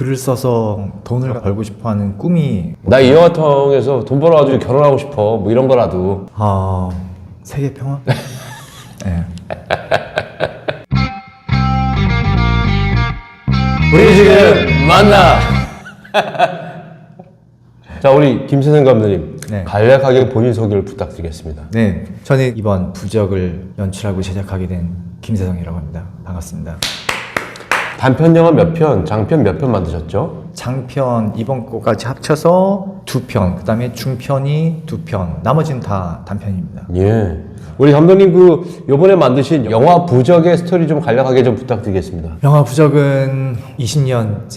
글을 써서 돈을 벌고 싶어하는 꿈이 나 이 영화 통해서 돈 벌어가지고 결혼하고 싶어. 뭐 이런 거라도. 세계 평화? 네. 우리 지금 만나. 자, 우리 김세성 감독님. 네. 간략하게 본인 소개를 부탁드리겠습니다. 네, 저는 이번 부적을 연출하고 제작하게 된 김세성이라고 합니다. 반갑습니다. 단편 영화 몇 편, 장편 몇 편 만드셨죠? 장편 이번 거까지 합쳐서 2편, 그 다음에 중편이 2편, 나머지는 다 단편입니다. 예. 우리 감독님 요번에 만드신 영화 부적의 스토리 좀 간략하게 좀 부탁드리겠습니다. 영화 부적은 20년째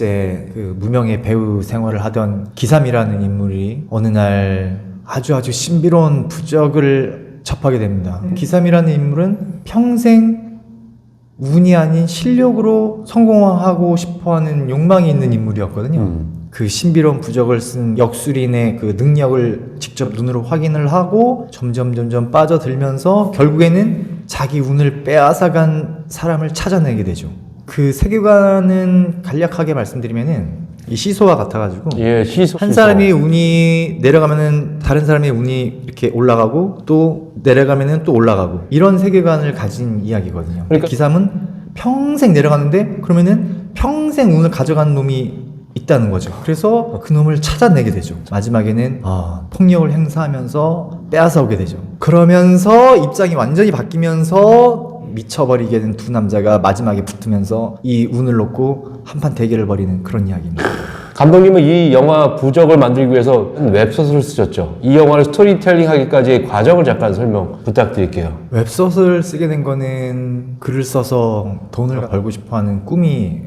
그 무명의 배우 생활을 하던 기삼이라는 인물이 어느 날 아주 신비로운 부적을 접하게 됩니다. 기삼이라는 인물은 평생 운이 아닌 실력으로 성공하고 싶어하는 욕망이 있는 인물이었거든요. 그 신비로운 부적을 쓴 역술인의 그 능력을 직접 눈으로 확인을 하고 점점 빠져들면서 결국에는 자기 운을 빼앗아간 사람을 찾아내게 되죠. 그 세계관은 간략하게 말씀드리면은 이 시소와 같아가지고 예, 한 사람의 운이 내려가면은 다른 사람의 운이 이렇게 올라가고 또 내려가면은 또 올라가고 이런 세계관을 가진 이야기거든요. 그러니까 기삼은 평생 내려가는데 그러면은 평생 운을 가져간 놈이 있다는 거죠. 그래서 그 놈을 찾아내게 되죠. 마지막에는 폭력을 행사하면서 빼앗아오게 되죠. 그러면서 입장이 완전히 바뀌면서 미쳐버리게 된 두 남자가 마지막에 붙으면서 이 운을 놓고 한판 대결을 벌이는 그런 이야기입니다. 감독님은 이 영화 부적을 만들기 위해서 웹소설을 쓰셨죠. 이 영화를 스토리텔링 하기까지의 과정을 잠깐 설명 부탁드릴게요. 웹소설을 쓰게 된 거는 글을 써서 돈을 벌고 싶어하는 꿈이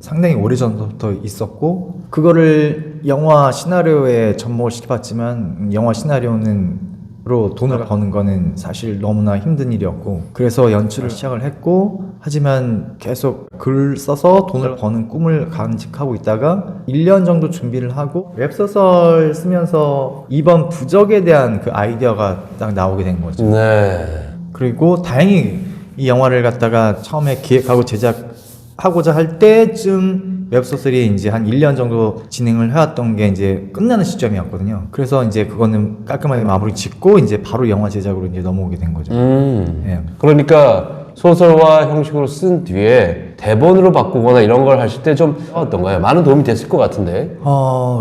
상당히 오래전부터 있었고 그거를 영화 시나리오에 접목을 시켜봤지만 영화 시나리오는 로 돈을 버는 거는 사실 너무나 힘든 일이었고 그래서 연출을 시작을 했고 하지만 계속 글 써서 돈을 버는 꿈을 간직하고 있다가 1년 정도 준비를 하고 웹소설 쓰면서 이번 부적에 대한 그 아이디어가 딱 나오게 된 거죠. 네. 그리고 다행히 이 영화를 갖다가 처음에 기획하고 제작하고자 할 때쯤 웹소설이 이제 한 1년 정도 진행을 해왔던 게 이제 끝나는 시점이었거든요. 그래서 이제 그거는 깔끔하게 마무리 짓고 이제 바로 영화 제작으로 이제 넘어오게 된 거죠. 예. 그러니까 소설화 형식으로 쓴 뒤에 대본으로 바꾸거나 이런 걸 하실 때 좀 어떤가요? 많은 도움이 됐을 것 같은데.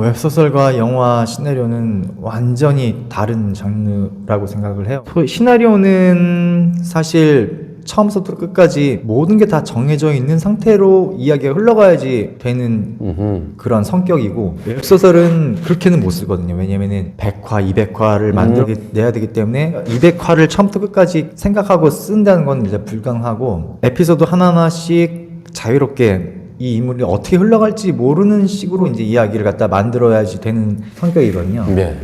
웹소설과 영화 시나리오는 완전히 다른 장르라고 생각을 해요. 시나리오는 사실 처음부터 끝까지 모든 게 다 정해져 있는 상태로 이야기가 흘러가야지 되는 그런 성격이고 웹소설은 그렇게는 못 쓰거든요. 왜냐면은 100화, 200화를 만들어내야 되기 때문에 200화를 처음부터 끝까지 생각하고 쓴다는 건 이제 불가능하고 에피소드 하나하나씩 자유롭게 이 인물이 어떻게 흘러갈지 모르는 식으로 이제 이야기를 갖다 만들어야지 되는 성격이거든요. 네.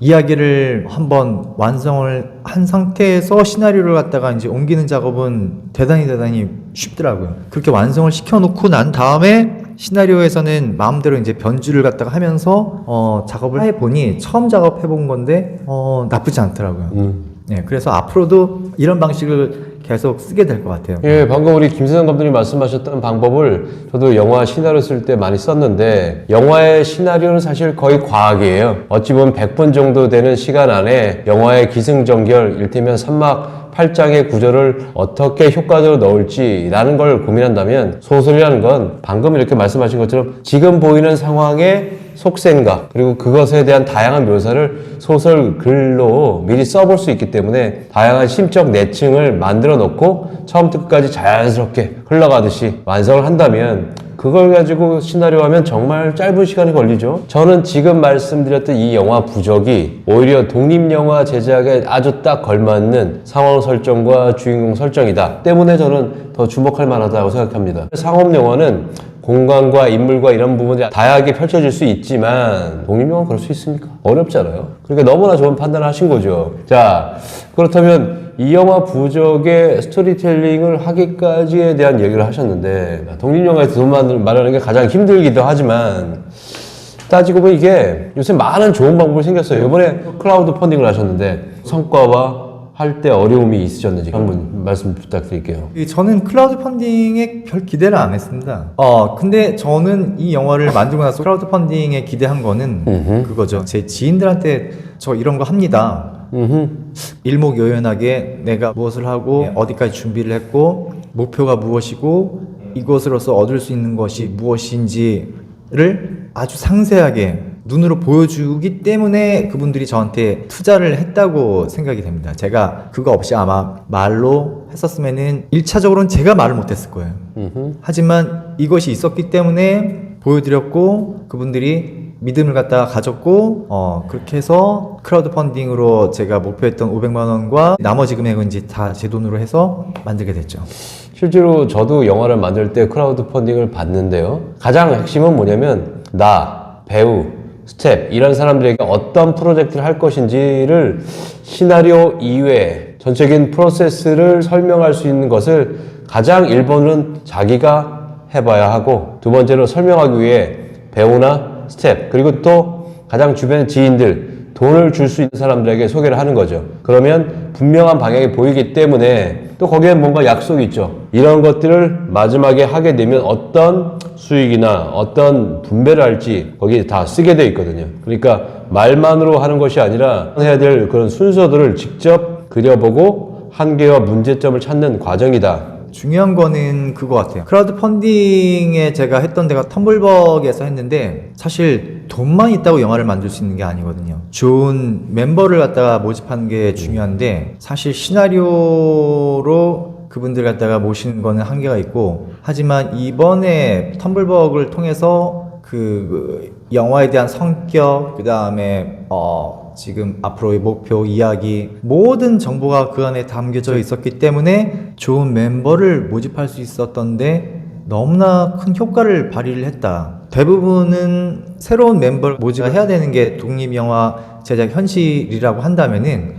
이야기를 한번 완성을 한 상태에서 시나리오를 갖다가 이제 옮기는 작업은 대단히 쉽더라고요. 그렇게 완성을 시켜놓고 난 다음에 시나리오에서는 마음대로 이제 변주를 갖다가 하면서 작업을 해보니 처음 작업해본 건데 나쁘지 않더라고요. 네, 그래서 앞으로도 이런 방식을 계속 쓰게 될 것 같아요. 예, 방금 우리 김세성 감독님 말씀하셨던 방법을 저도 영화 시나리오 쓸 때 많이 썼는데 영화의 시나리오는 사실 거의 과학이에요. 어찌 보면 100분 정도 되는 시간 안에 영화의 기승전결, 일테면 3막 8장의 구조를 어떻게 효과적으로 넣을지라는 걸 고민한다면 소설이라는 건 방금 이렇게 말씀하신 것처럼 지금 보이는 상황의 속생각 그리고 그것에 대한 다양한 묘사를 소설 글로 미리 써볼 수 있기 때문에 다양한 심적 내층을 만들어 놓고 처음부터 끝까지 자연스럽게 흘러가듯이 완성을 한다면 그걸 가지고 시나리오 하면 정말 짧은 시간이 걸리죠. 저는 지금 말씀드렸던 이 영화 부적이 오히려 독립영화 제작에 아주 딱 걸맞는 상황 설정과 주인공 설정이다 때문에 저는 더 주목할 만하다고 생각합니다. 상업영화는 공간과 인물과 이런 부분이 다양하게 펼쳐질 수 있지만 독립영화는 그럴 수 있습니까? 어렵잖아요. 그러니까 너무나 좋은 판단을 하신 거죠. 자, 그렇다면 이 영화 부적의 스토리텔링을 하기까지에 대한 얘기를 하셨는데 독립영화에서 돈 마련하는 게 가장 힘들기도 하지만 따지고 보면 이게 요새 많은 좋은 방법이 생겼어요. 이번에 클라우드 펀딩을 하셨는데 성과와 할 때 어려움이 있으셨는지 한번 말씀 부탁드릴게요. 저는 클라우드 펀딩에 별 기대를 안 했습니다. 근데 저는 이 영화를 만들고 나서 클라우드 펀딩에 기대한 거는 그거죠. 제 지인들한테 저 이런 거 합니다. 일목요연하게 내가 무엇을 하고 어디까지 준비를 했고 목표가 무엇이고 이것으로서 얻을 수 있는 것이 무엇인지를 아주 상세하게 눈으로 보여주기 때문에 그분들이 저한테 투자를 했다고 생각이 됩니다. 제가 그거 없이 아마 말로 했었으면은 1차적으로는 제가 말을 못했을 거예요. 하지만 이것이 있었기 때문에 보여드렸고 그분들이 믿음을 갖다가 가졌고 그렇게 해서 크라우드 펀딩으로 제가 목표했던 500만 원과 나머지 금액은 이제 다 제 돈으로 해서 만들게 됐죠. 실제로 저도 영화를 만들 때 크라우드 펀딩을 받는데요. 가장 핵심은 뭐냐면 나, 배우, 스텝 이런 사람들에게 어떤 프로젝트를 할 것인지를 시나리오 이외에 전체적인 프로세스를 설명할 수 있는 것을 가장 1번은 자기가 해봐야 하고 두 번째로 설명하기 위해 배우나 스텝 그리고 또 가장 주변 지인들 돈을 줄 수 있는 사람들에게 소개를 하는 거죠. 그러면 분명한 방향이 보이기 때문에 또 거기에 뭔가 약속이 있죠. 이런 것들을 마지막에 하게 되면 어떤 수익이나 어떤 분배를 할지 거기에 다 쓰게 되어 있거든요. 그러니까 말만으로 하는 것이 아니라 해야 될 그런 순서들을 직접 그려보고 한계와 문제점을 찾는 과정이다. 중요한 거는 그거 같아요. 크라우드 펀딩에 제가 했던 데가 텀블벅에서 했는데 사실 돈만 있다고 영화를 만들 수 있는 게 아니거든요. 좋은 멤버를 갖다가 모집하는 게 중요한데 사실 시나리오로 그분들 갖다가 모시는 거는 한계가 있고 하지만 이번에 텀블벅을 통해서 그 영화에 대한 성격 그 다음에 지금 앞으로의 목표, 이야기 모든 정보가 그 안에 담겨져 있었기 때문에 좋은 멤버를 모집할 수 있었던데 너무나 큰 효과를 발휘를 했다. 대부분은 새로운 멤버를 모집해야 되는 게 독립영화 제작 현실이라고 한다면은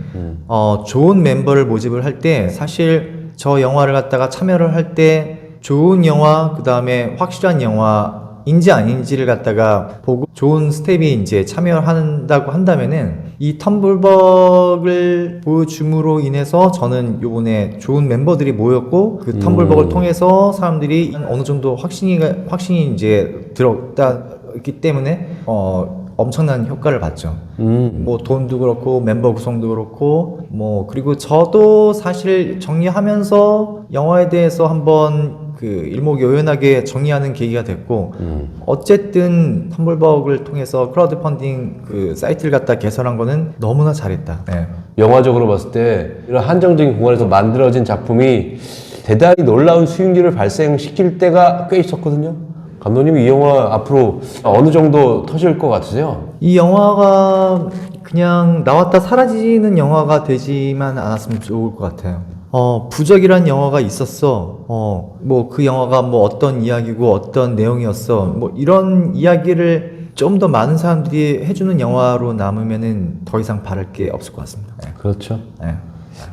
좋은 멤버를 모집을 할 때 사실 저 영화를 갖다가 참여를 할 때 좋은 영화 그 다음에 확실한 영화 인지 아닌지를 갖다가 보고 좋은 스텝이 이제 참여한다고 한다면은 이 텀블벅을 보여줌으로 인해서 저는 요번에 좋은 멤버들이 모였고 그 텀블벅을 통해서 사람들이 어느 정도 확신이 이제 들었기 때문에 엄청난 효과를 봤죠. 뭐 돈도 그렇고 멤버 구성도 그렇고 뭐 그리고 저도 사실 정리하면서 영화에 대해서 한번 그 일목요연하게 정리하는 계기가 됐고 어쨌든 텀블벅을 통해서 크라우드 펀딩 그 사이트를 갖다 개설한 거는 너무나 잘했다. 네. 영화적으로 봤을 때 이런 한정적인 공간에서 만들어진 작품이 대단히 놀라운 수익률을 발생시킬 때가 꽤 있었거든요. 감독님이 이 영화 앞으로 어느 정도 터질 것 같으세요? 이 영화가 그냥 나왔다 사라지는 영화가 되지만 않았으면 좋을 것 같아요. 부적이란 영화가 있었어. 뭐 그 영화가 뭐 어떤 이야기고 어떤 내용이었어. 뭐 이런 이야기를 좀 더 많은 사람들이 해주는 영화로 남으면은 더 이상 바랄 게 없을 것 같습니다. 네. 그렇죠. 네.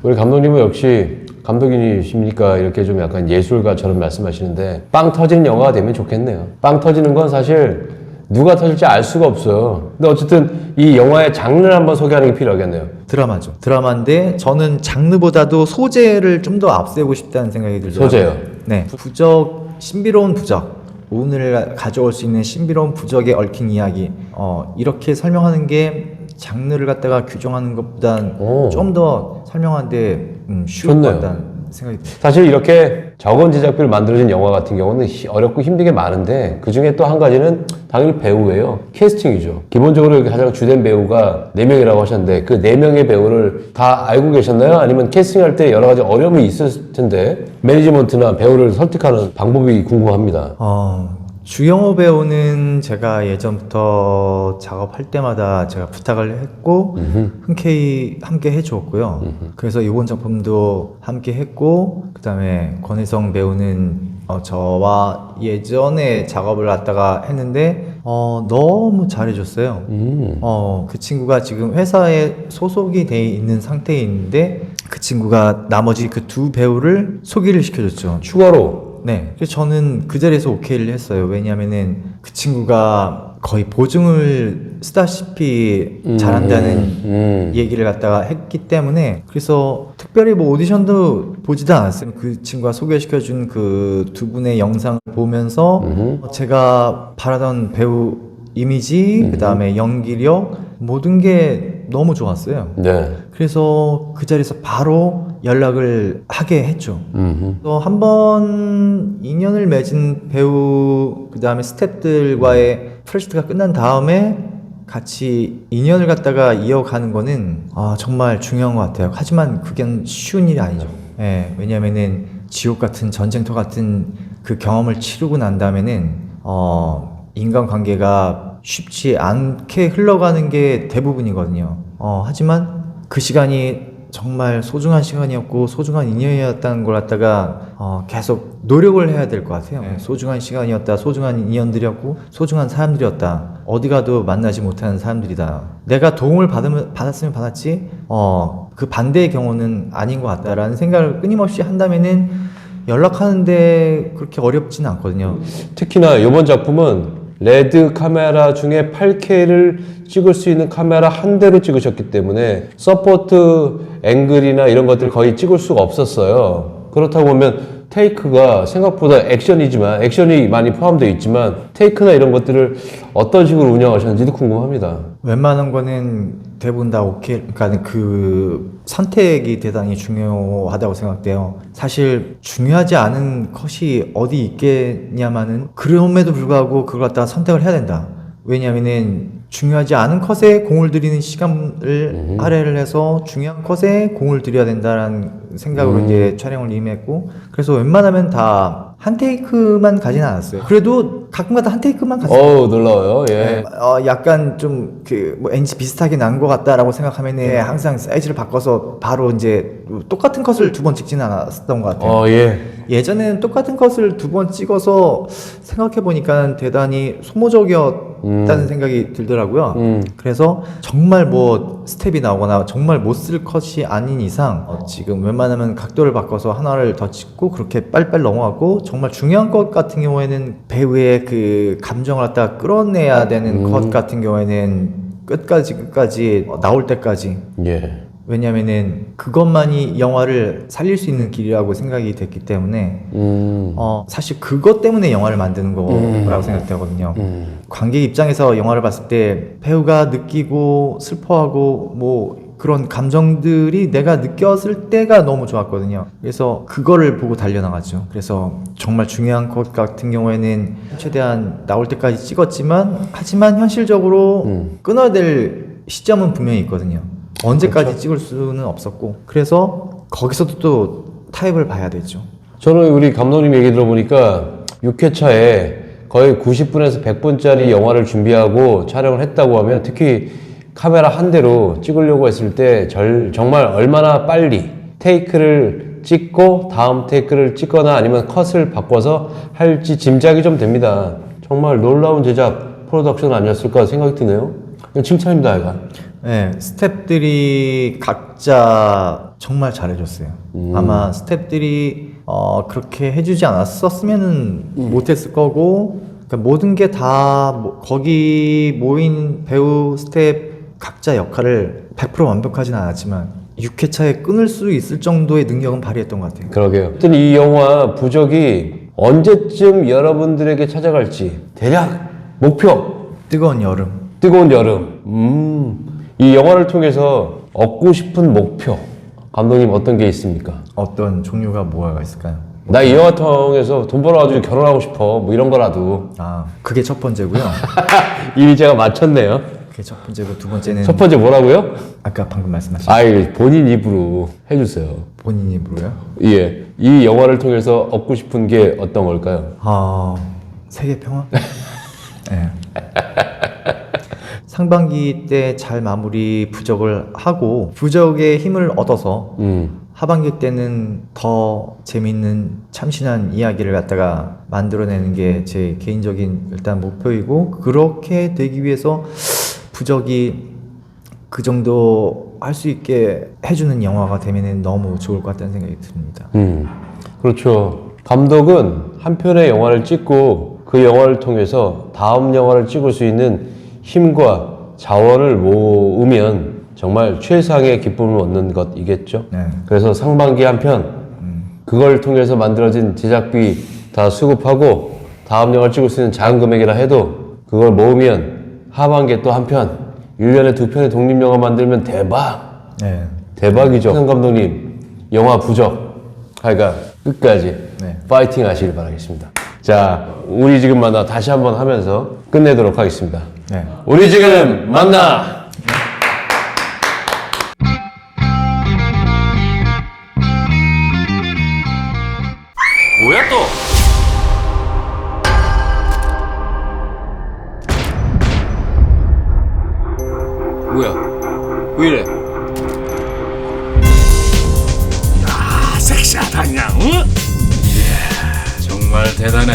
우리 감독님은 역시 감독이십니까? 이렇게 좀 약간 예술가처럼 말씀하시는데 빵 터지는 영화가 되면 좋겠네요. 빵 터지는 건 사실 누가 터질지 알 수가 없어요. 근데 어쨌든 이 영화의 장르를 한번 소개하는 게 필요하겠네요. 드라마죠. 드라마인데 저는 장르보다도 소재를 좀 더 앞세우고 싶다는 생각이 들죠. 소재요? 네. 부적, 신비로운 부적. 오늘 가져올 수 있는 신비로운 부적에 얽힌 이야기. 이렇게 설명하는 게 장르를 갖다가 규정하는 것보단 좀 더 설명하는데 쉬울 것 좋네요. 같다는 생각이 듭니다. 사실 이렇게 적은 제작비로 만들어진 영화 같은 경우는 어렵고 힘든 게 많은데 그 중에 또 한 가지는 당연히 배우예요. 캐스팅이죠. 기본적으로 가장 주된 배우가 4명이라고 하셨는데 그 4명의 배우를 다 알고 계셨나요? 아니면 캐스팅할 때 여러 가지 어려움이 있을 텐데 매니지먼트나 배우를 설득하는 방법이 궁금합니다. 주영호 배우는 제가 예전부터 작업할 때마다 제가 부탁을 했고 흔쾌히 함께 해주었고요. 그래서 이번 작품도 함께 했고 그 다음에 권혜성 배우는 저와 예전에 작업을 갖다가 했는데 너무 잘해줬어요. 그 친구가 지금 회사에 소속이 돼 있는 상태에 있는데 그 친구가 나머지 그 두 배우를 소개를 시켜줬죠. 추가로 네. 그래서 저는 그 자리에서 오케이를 했어요. 왜냐면은 그 친구가 거의 보증을 쓰다시피 잘한다는 얘기를 갖다가 했기 때문에 그래서 특별히 뭐 오디션도 보지도 않았어요. 그 친구가 소개시켜준 그 두 분의 영상을 보면서 제가 바라던 배우 이미지, 그 다음에 연기력 모든 게 너무 좋았어요. 네. 그래서 그 자리에서 바로 연락을 하게 했죠. 또 한 번 인연을 맺은 배우 그 다음에 스태프들과의 프로젝트가 끝난 다음에 같이 인연을 갖다가 이어가는 거는 정말 중요한 것 같아요. 하지만 그게 쉬운 일이 아니죠. 예, 왜냐면은 지옥 같은 전쟁터 같은 그 경험을 치르고 난 다음에는 인간관계가 쉽지 않게 흘러가는 게 대부분이거든요. 하지만 그 시간이 정말 소중한 시간이었고 소중한 인연이었다는 걸 갖다가 계속 노력을 해야 될 것 같아요. 소중한 시간이었다, 소중한 인연들이었고 소중한 사람들이었다. 어디 가도 만나지 못하는 사람들이다. 내가 도움을 받았으면 받았지 그 반대의 경우는 아닌 것 같다라는 생각을 끊임없이 한다면은 연락하는데 그렇게 어렵지는 않거든요. 특히나 이번 작품은 레드 카메라 중에 8K를 찍을 수 있는 카메라 한 대로 찍으셨기 때문에 서포트 앵글이나 이런 것들 거의 찍을 수가 없었어요. 그렇다고 보면 테이크가 생각보다 액션이 많이 포함되어 있지만 테이크나 이런 것들을 어떤 식으로 운영하셨는지도 궁금합니다. 웬만한 거는 대부분 다 오케이, 그러니까 그 선택이 대단히 중요하다고 생각돼요. 사실 중요하지 않은 컷이 어디 있겠냐마는 그럼에도 불구하고 그걸 갖다가 선택을 해야 된다. 왜냐면은 중요하지 않은 컷에 공을 들이는 시간을 할애를 해서 중요한 컷에 공을 들여야 된다라는 생각으로 이제 촬영을 임했고 그래서 웬만하면 다 한 테이크만 가지는 않았어요. 그래도 가끔가다 한 테이크만 갔어요. 놀라워요. 예. 네, 약간 좀 뭐 NG 비슷하게 난 것 같다라고 생각하면은 항상 사이즈를 바꿔서 바로 이제 똑같은 컷을 두 번 찍지는 않았던 것 같아요. 예. 예전에는 똑같은 컷을 두 번 찍어서 생각해 보니까 대단히 소모적이었다는 생각이 들더라고요. 그래서 정말 뭐 스텝이 나오거나 정말 못 쓸 컷이 아닌 이상 지금 웬만하면 각도를 바꿔서 하나를 더 찍고 그렇게 빨리빨리 넘어가고 정말 중요한 것 같은 경우에는 배우의 그 감정을 갖다가 끌어내야 되는 것 같은 경우에는 끝까지 나올 때까지 예. 왜냐면은 그것만이 영화를 살릴 수 있는 길이라고 생각이 됐기 때문에 사실 그것 때문에 영화를 만드는 거라고 생각되거든요. 관객 입장에서 영화를 봤을 때 배우가 느끼고 슬퍼하고 뭐 그런 감정들이 내가 느꼈을 때가 너무 좋았거든요. 그래서 그거를 보고 달려나갔죠. 그래서 정말 중요한 것 같은 경우에는 최대한 나올 때까지 찍었지만 하지만 현실적으로 끊어야 될 시점은 분명히 있거든요. 언제까지 그렇죠. 찍을 수는 없었고 그래서 거기서도 또 타협을 봐야 되죠. 저는 우리 감독님 얘기 들어보니까 6회차에 거의 90분에서 100분짜리 영화를 준비하고 촬영을 했다고 하면 특히 카메라 한 대로 찍으려고 했을 때 정말 얼마나 빨리 테이크를 찍고 다음 테이크를 찍거나 아니면 컷을 바꿔서 할지 짐작이 좀 됩니다. 정말 놀라운 제작 프로덕션 아니었을까 생각이 드네요. 칭찬입니다, 아이가. 네, 스태프들이 각자 정말 잘해줬어요. 아마 스태프들이 그렇게 해주지 않았었으면은 못했을 거고 그러니까 모든 게 다 거기 모인 배우 스태프 각자 역할을 100% 완벽하진 않았지만 6회차에 끊을 수 있을 정도의 능력은 발휘했던 것 같아요. 그러게요. 하여튼 이 영화 부적이 언제쯤 여러분들에게 찾아갈지 대략 목표 뜨거운 여름. 뜨거운 여름. 이 영화를 통해서 얻고 싶은 목표 감독님 어떤 게 있습니까? 어떤 종류가 뭐가 있을까요? 나 이 영화 통해서 돈 벌어가지고 결혼하고 싶어 뭐 이런 거라도. 그게 첫 번째고요. 이미 제가 맞췄네요. 그게 첫 번째고 두 번째는 첫 번째 뭐라고요? 아까 방금 말씀하신 아이 본인 입으로 해주세요. 본인 입으로요? 예, 이 영화를 통해서 얻고 싶은 게 어떤 걸까요? 세계 평화? 네. 상반기 때 잘 마무리 부적을 하고 부적의 힘을 얻어서 하반기 때는 더 재밌는 참신한 이야기를 갖다가 만들어내는 게 제 개인적인 일단 목표이고 그렇게 되기 위해서 부적이 그 정도 할 수 있게 해주는 영화가 되면 너무 좋을 것 같다는 생각이 듭니다. 그렇죠. 감독은 한 편의 영화를 찍고 그 영화를 통해서 다음 영화를 찍을 수 있는 힘과 자원을 모으면 정말 최상의 기쁨을 얻는 것이겠죠. 네. 그래서 상반기 한 편, 그걸 통해서 만들어진 제작비 다 수급하고 다음 영화를 찍을 수 있는 작은 금액이라 해도 그걸 모으면 하반기에 또 한 편, 1년에 2편의 독립영화 만들면 대박! 네. 대박이죠. 상 감독님, 영화 부적. 하여간 끝까지 네. 파이팅 하시길 바라겠습니다. 자, 우리 지금 만나 다시 한번 하면서 끝내도록 하겠습니다. 네. 우리 지금 만나! 뭐야 또? 뭐야? 왜 이래? 아, 섹시하다 그냥, 응? 이야, 정말 대단해.